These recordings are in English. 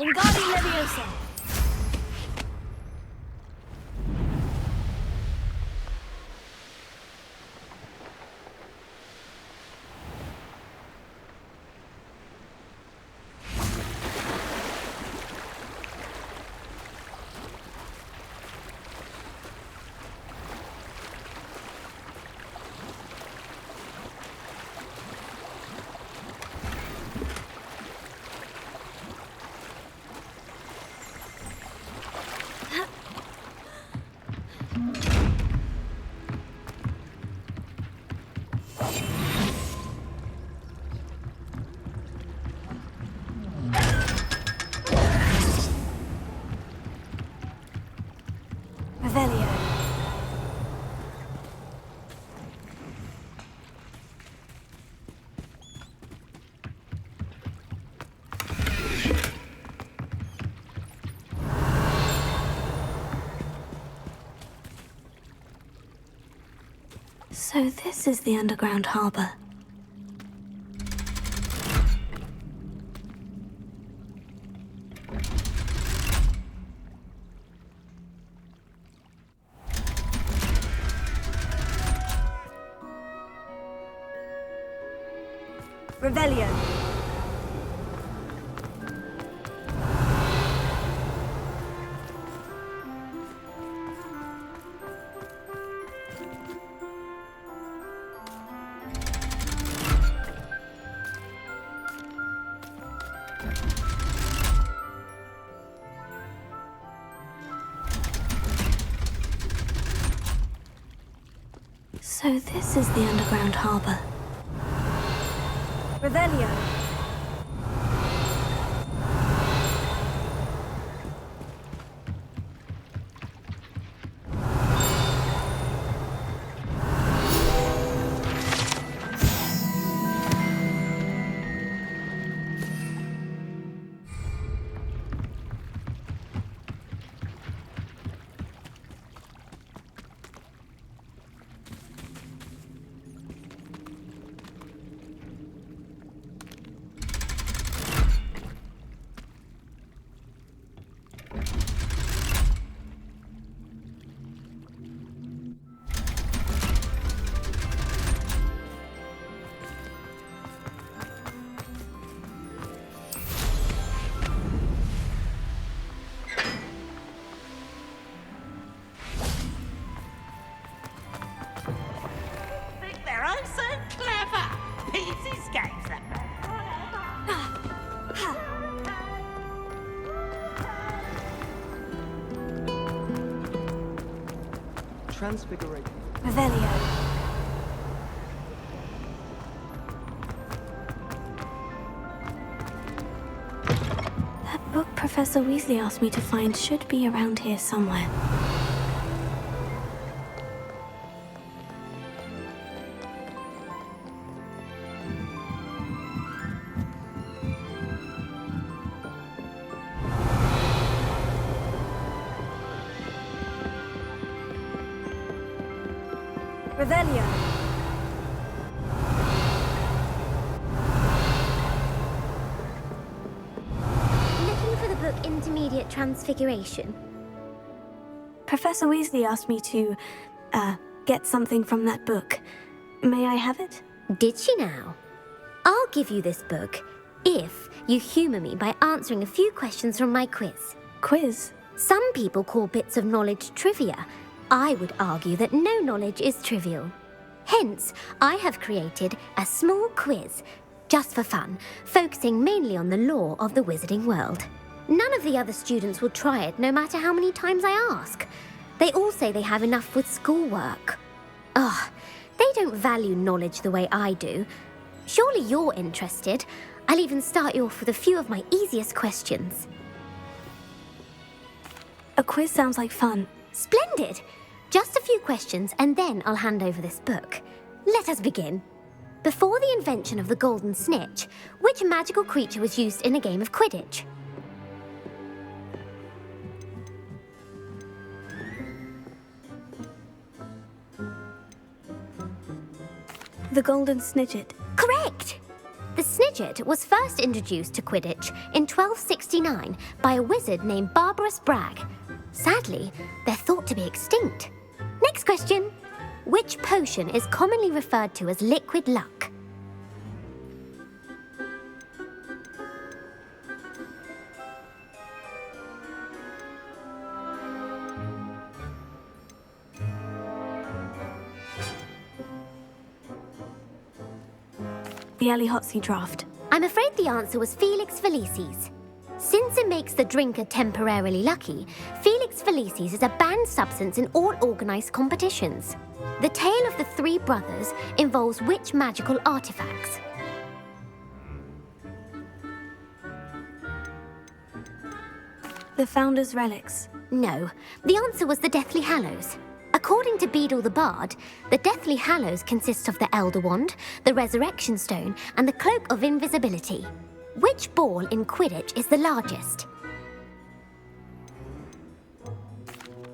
Wingardium Leviosa. Revelio. So this is the underground harbor. Revelio. So this is the underground harbor. Revelio. Transfiguration. Revelio. That book Professor Weasley asked me to find should be around here somewhere. Revelio. Looking for the book Intermediate Transfiguration. Professor Weasley asked me to, get something from that book. May I have it? Did she now? I'll give you this book if you humour me by answering a few questions from my quiz. Quiz? Some people call bits of knowledge trivia. I would argue that no knowledge is trivial. Hence, I have created a small quiz, just for fun, focusing mainly on the lore of the wizarding world. None of the other students will try it, no matter how many times I ask. They all say they have enough with schoolwork. Ugh, they don't value knowledge the way I do. Surely you're interested. I'll even start you off with a few of my easiest questions. A quiz sounds like fun. Splendid! Just a few questions, and then I'll hand over this book. Let us begin. Before the invention of the golden snitch, which magical creature was used in a game of Quidditch? The golden snidget. Correct! The snidget was first introduced to Quidditch in 1269 by a wizard named Barbarous Bragg. Sadly, they're thought to be extinct. Next question. Which potion is commonly referred to as liquid luck? The Allihotzi draft. I'm afraid the answer was Felix Felicis. Since it makes the drinker temporarily lucky, Felix Felicis is a banned substance in all organised competitions. The tale of the three brothers involves which magical artifacts? The Founder's Relics. No, the answer was the Deathly Hallows. According to Beadle the Bard, the Deathly Hallows consist of the Elder Wand, the Resurrection Stone, and the Cloak of Invisibility. Which ball in Quidditch is the largest?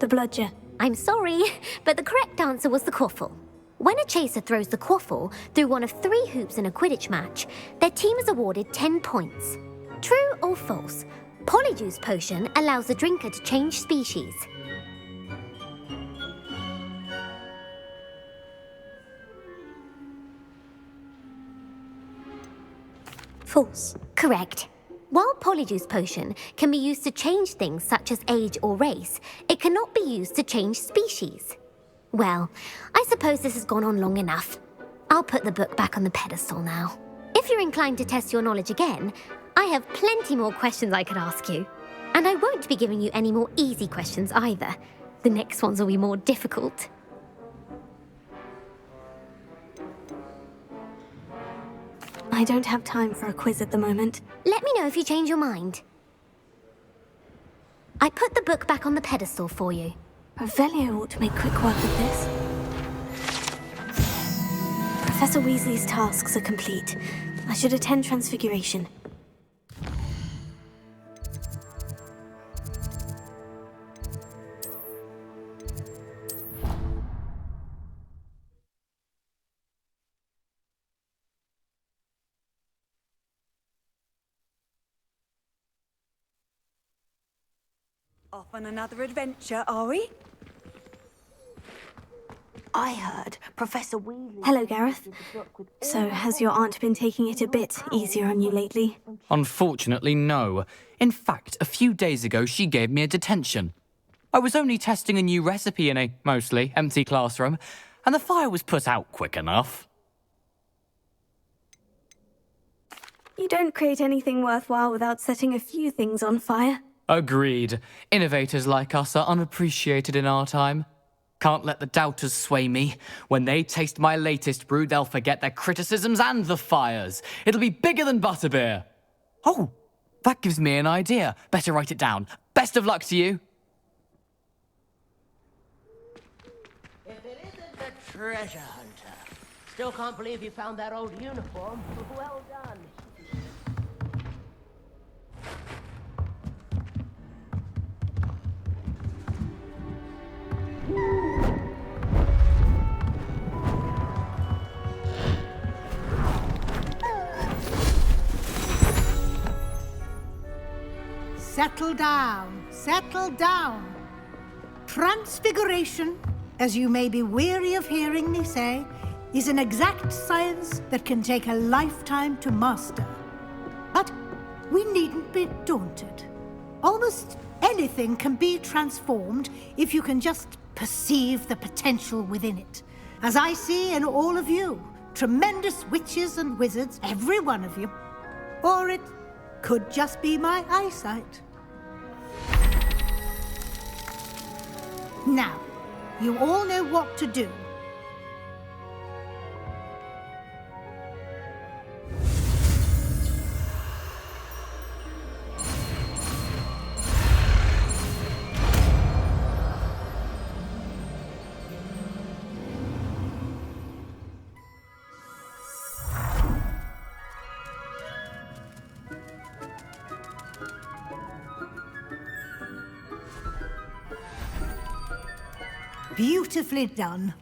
The Bludger. I'm sorry, but the correct answer was the Quaffle. When a chaser throws the Quaffle through one of 3 hoops in a Quidditch match, their team is awarded 10 points. True or false? Polyjuice Potion allows the drinker to change species. False. Correct. While Polyjuice Potion can be used to change things such as age or race, it cannot be used to change species. Well, I suppose this has gone on long enough. I'll put the book back on the pedestal now. If you're inclined to test your knowledge again, I have plenty more questions I could ask you. And I won't be giving you any more easy questions either. The next ones will be more difficult. I don't have time for a quiz at the moment. Let me know if you change your mind. I put the book back on the pedestal for you. Revelio ought to make quick work of this. Professor Weasley's tasks are complete. I should attend Transfiguration. Off on another adventure, are we? I heard Professor Weasley... Hello, Gareth. So, has your aunt been taking it a bit easier on you lately? Unfortunately, no. In fact, a few days ago, she gave me a detention. I was only testing a new recipe in a mostly empty classroom, and the fire was put out quick enough. You don't create anything worthwhile without setting a few things on fire. Agreed. Innovators like us are unappreciated in our time. Can't let the doubters sway me. When they taste my latest brew, they'll forget their criticisms and the fires. It'll be bigger than butterbeer. Oh, that gives me an idea. Better write it down. Best of luck to you. If it isn't the treasure hunter. Still can't believe you found that old uniform. Well done. Settle down, settle down. Transfiguration, as you may be weary of hearing me say, is an exact science that can take a lifetime to master. But we needn't be daunted. Almost anything can be transformed if you can just perceive the potential within it. As I see in all of you, tremendous witches and wizards, every one of you. Or it could just be my eyesight. Now, you all know what to do. Beautifully done.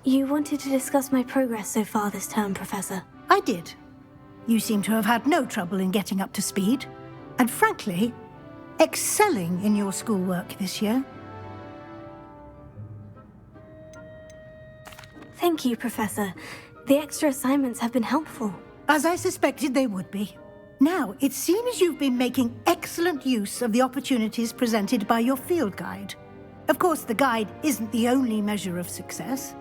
You wanted to discuss my progress so far this term, Professor. I did. You seem to have had no trouble in getting up to speed, and frankly, excelling in your schoolwork this year. Thank you, Professor. The extra assignments have been helpful. As I suspected they would be. Now, it seems you've been making excellent use of the opportunities presented by your field guide. Of course, the guide isn't the only measure of success.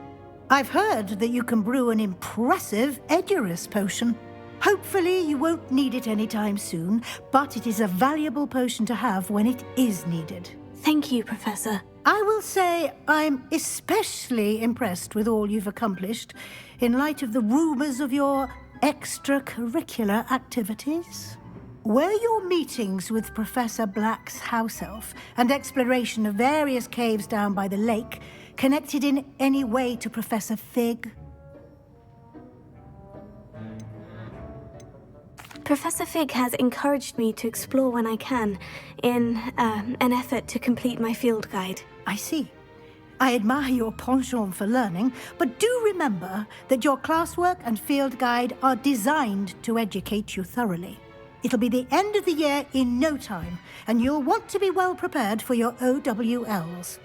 I've heard that you can brew an impressive Edurus potion. Hopefully, you won't need it anytime soon, but it is a valuable potion to have when it is needed. Thank you, Professor. I will say I'm especially impressed with all you've accomplished in light of the rumors of your extracurricular activities. Were your meetings with Professor Black's house elf and exploration of various caves down by the lake connected in any way to Professor Fig? Professor Fig has encouraged me to explore when I can, in an effort to complete my field guide. I see. I admire your penchant for learning, but do remember that your classwork and field guide are designed to educate you thoroughly. It'll be the end of the year in no time, and you'll want to be well prepared for your OWLs.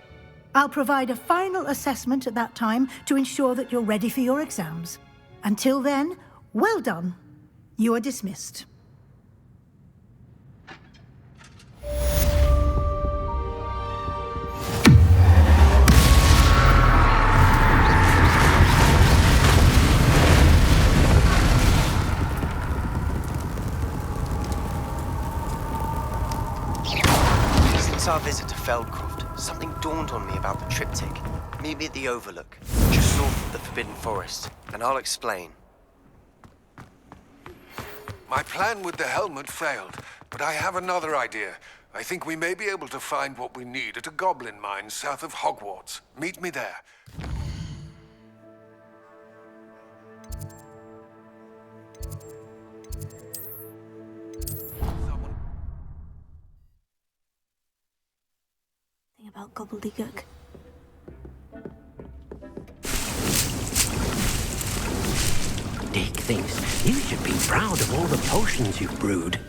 I'll provide a final assessment at that time to ensure that you're ready for your exams. Until then, well done. You are dismissed. Since our visit to Feldcroft, something dawned on me about the triptych. Meet me at the Overlook, just north of the Forbidden Forest, and I'll explain. My plan with the helmet failed, but I have another idea. I think we may be able to find what we need at a goblin mine south of Hogwarts. Meet me there. Thing about gobbledygook. Dick thinks you should be proud of all the potions you've brewed.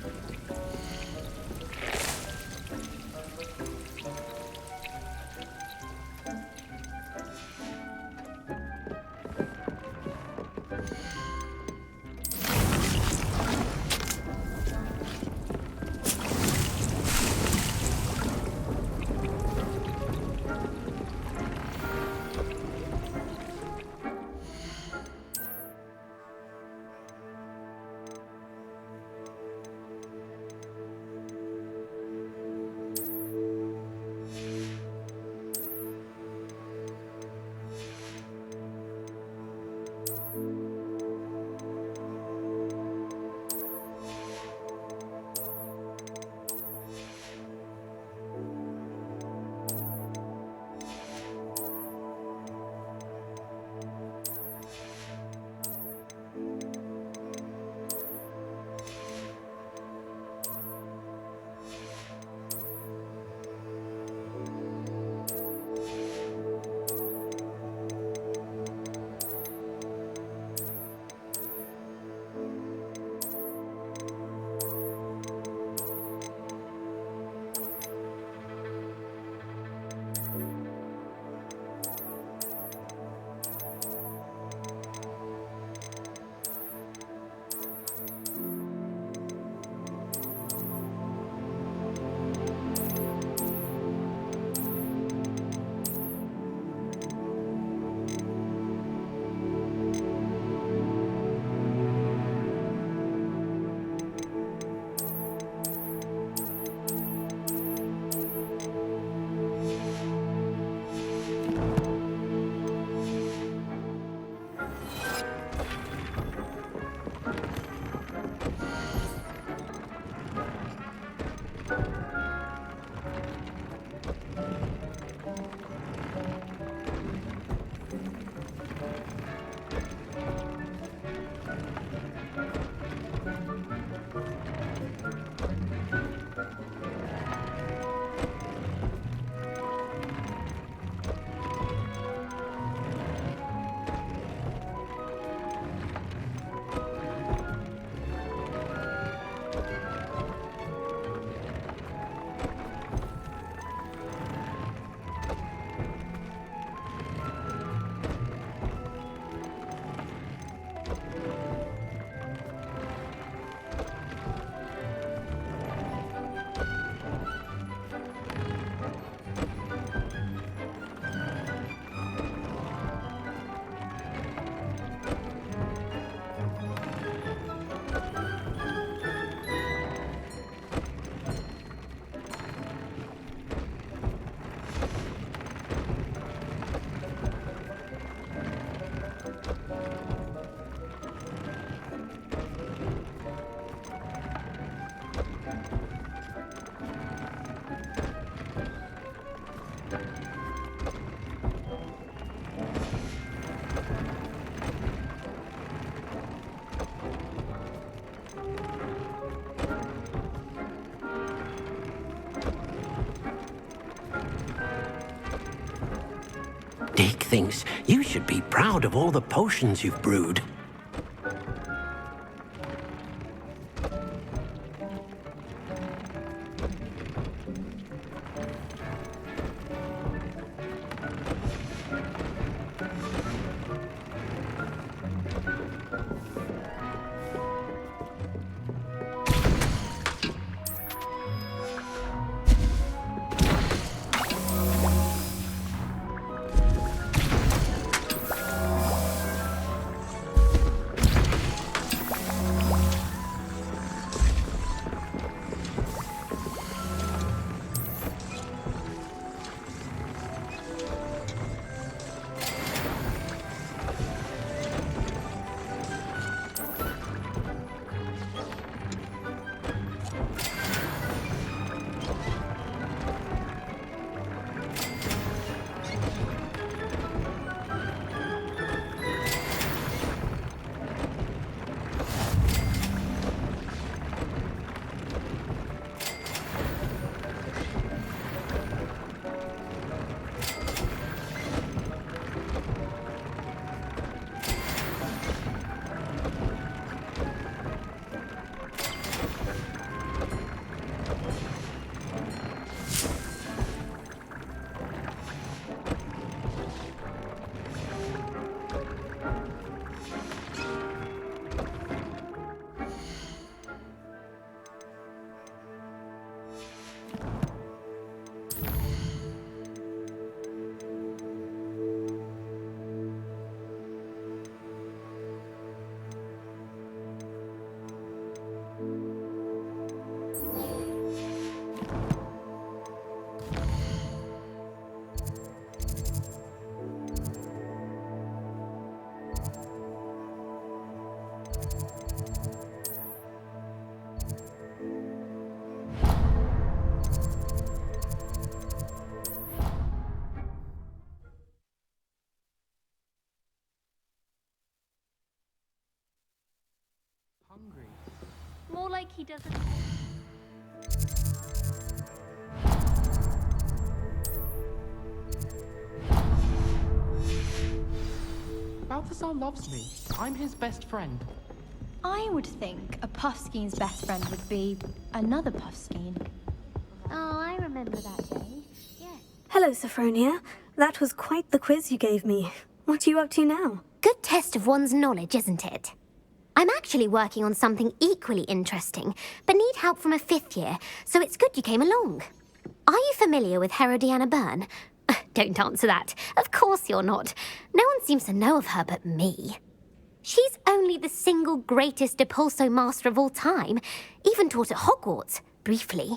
Dick thinks you should be proud of all the potions you've brewed. More like he doesn't. Balthazar loves me. I'm his best friend. I would think a Puffskeen's best friend would be another Puffskeen. Oh, I remember that day. Yes. Hello, Sophronia. That was quite the quiz you gave me. What are you up to now? Good test of one's knowledge, isn't it? I'm actually working on something equally interesting, but need help from a 5th year, so it's good you came along. Are you familiar with Herodiana Byrne? Don't answer that. Of course you're not. No one seems to know of her but me. She's only the single greatest Depulso master of all time, even taught at Hogwarts, briefly.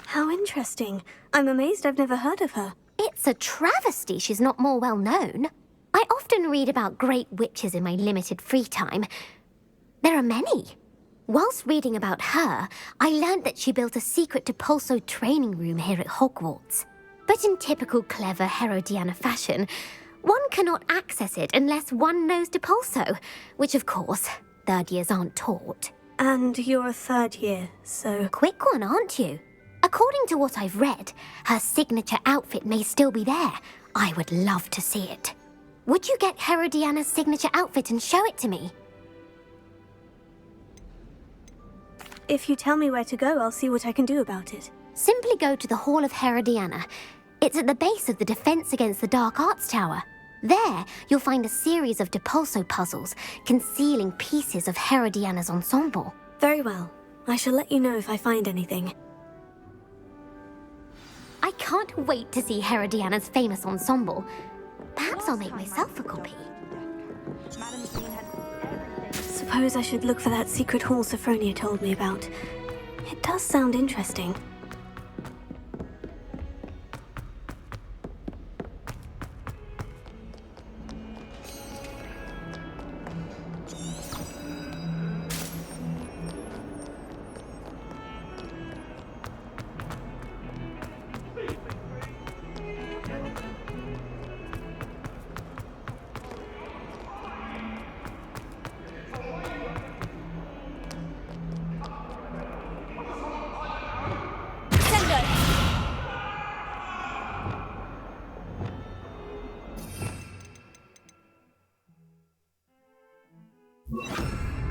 How interesting. I'm amazed I've never heard of her. It's a travesty she's not more well known. I often read about great witches in my limited free time. There are many. Whilst reading about her, I learned that she built a secret Depulso training room here at Hogwarts. But in typical clever Herodiana fashion, one cannot access it unless one knows Depulso, which of course, 3rd years aren't taught. And you're a 3rd year, so... Quick one, aren't you? According to what I've read, her signature outfit may still be there. I would love to see it. Would you get Herodiana's signature outfit and show it to me? If you tell me where to go, I'll see what I can do about it. Simply go to the Hall of Herodiana. It's at the base of the Defense Against the Dark Arts Tower. There, you'll find a series of Depulso puzzles concealing pieces of Herodiana's ensemble. Very well. I shall let you know if I find anything. I can't wait to see Herodiana's famous ensemble. Perhaps I'll make myself a copy. Suppose I should look for that secret hall Sophronia told me about. It does sound interesting.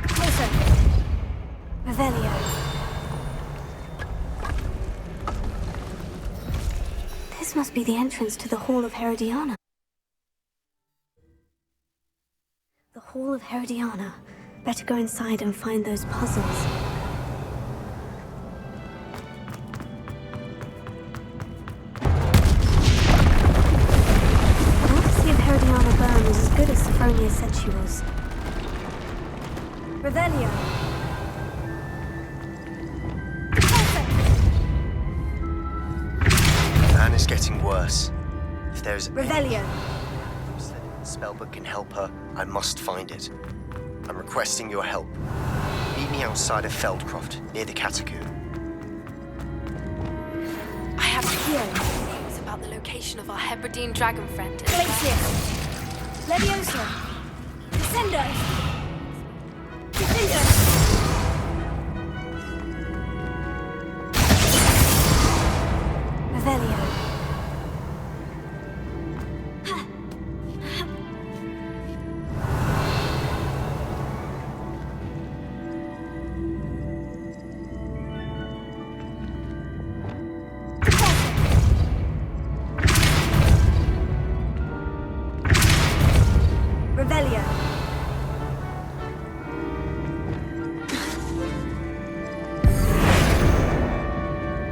Closer. Revelio. This must be the entrance to the Hall of Herodiana. The Hall of Herodiana. Better go inside and find those puzzles. The prophecy of Herodiana Byrne was as good as Sophronia said she was. Revelio. Anne is getting worse. If there's Revelio. a spellbook can help her, I must find it. I'm requesting your help. Meet me outside of Feldcroft, near the Catacomb. I have news about the location of our Hebridean dragon friend. Glacius. Leviosa. Descendo. Descendo. Revelio. Revelio.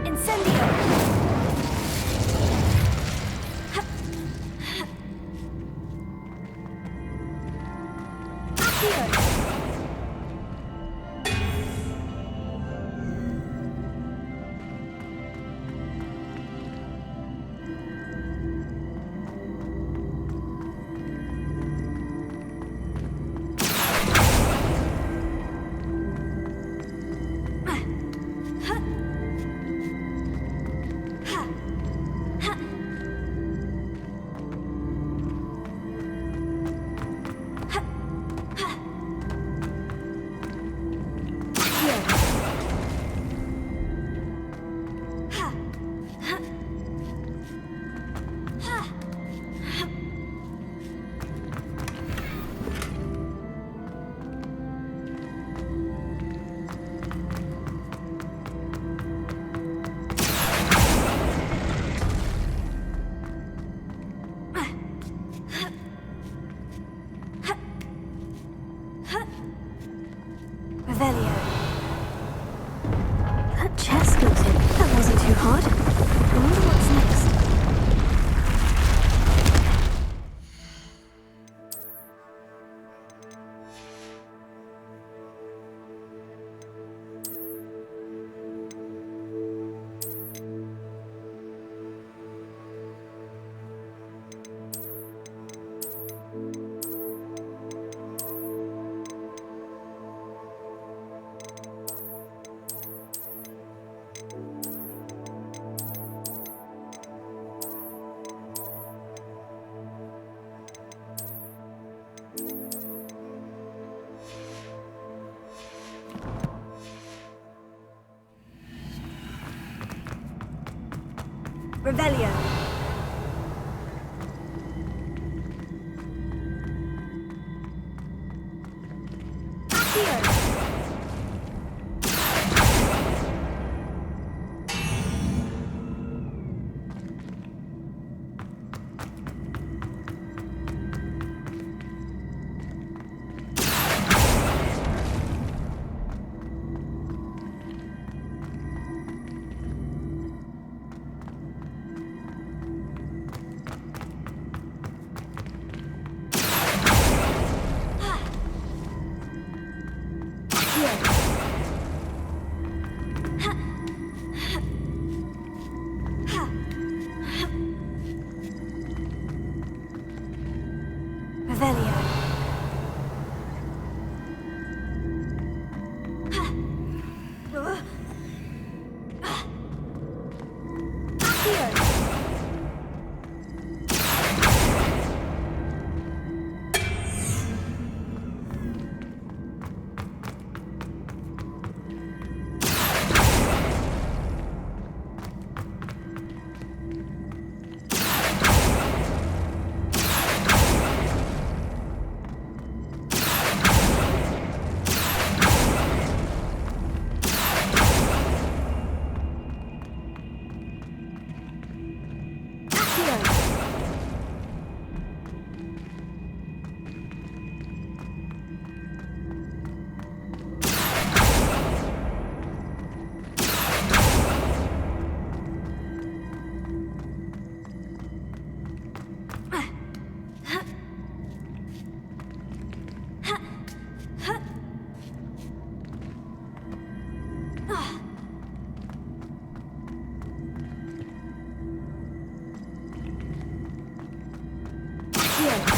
Incendio. Accio. Revelio. That chest looks in. That wasn't too hard. I wonder what's next. Revelio. Accio. Revelio. here.